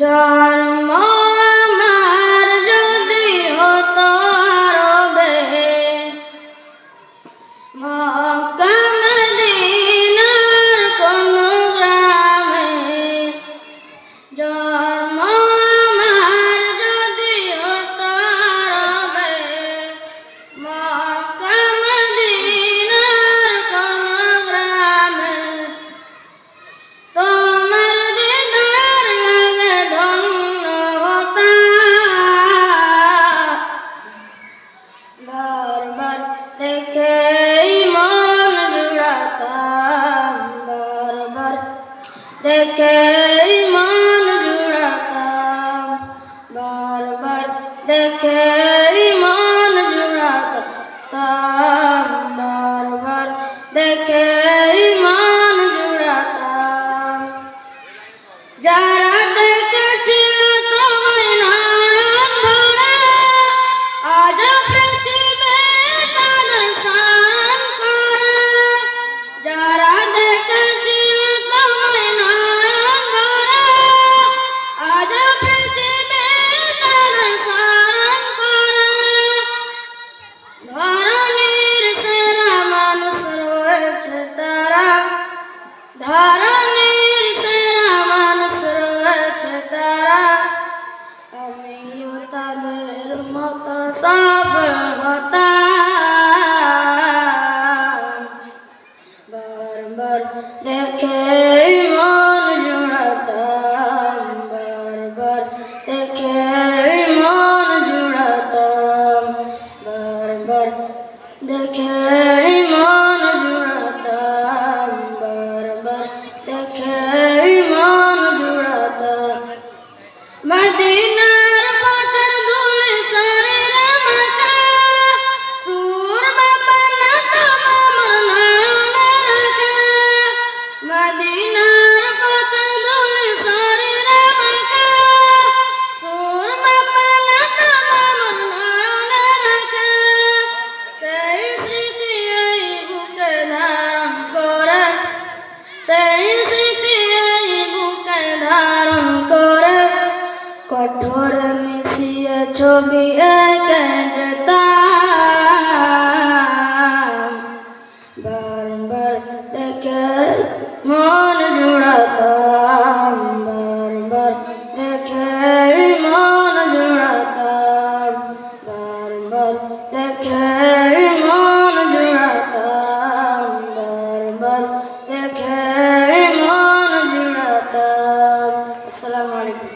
জন্ম আমার যদি হতো রবে মক্কা মদিনার কোন গ্রামে, জন্ম আমার যদি হতো রবে মক্কা মদিনার কোন গ্রামে, তোমার দিদার লাগে ধন্য হতাম, বারবার দেখেই মন জুড়াতাম, বারবার দেখেই মন জুড়াতাম, বারবার দেখেই মন জুড়াতাম, বারবার দেখেই মন জুড়াতাম। যারা দেখেছিল তোমায় নয়ন ভরে আজ পৃথিবী তাদের স্মরণ করে, যারা দেখেছিল তোমায় নয়ন ভরে আজ পৃথিবী তাদের স্মরণ করে। ধরণীর সেরা মানুষ রয়েছে তারা, ধরণীর সেরা মানুষ রয়েছে তারা, আমিও তাদের মতো সফল হতাম, বারবার দেখে মন জুড়াতাম, বারবার দেখে মন জুড়াতাম, বারবার দেখে মন জুড়াতাম, বারবার দেখে মন জুড়াতাম। মদিনার পাথর ধুলি শরীরে মাখা, সুরমা পানা তোমার নয়নে রাখা, মদিনার পাথর ধুলি শরীরে মাখা, সুরমা পানা তোমার নয়নে রাখা, সেই স্মৃতি এই বুকে ধারণ করে, সেই স্মৃতি এই বুকে ধারণ করে, কঠোর মিশিয়ে ছবি এঁকে যেতাম, বারবার দেখে মন জুড়াতাম, বারবার দেখে মন জুড়াতাম, বারবার দেখে মন জুড়াতাম, বারবার দেখে মন জুড়াতাম। আসসালামু আলাইকুম।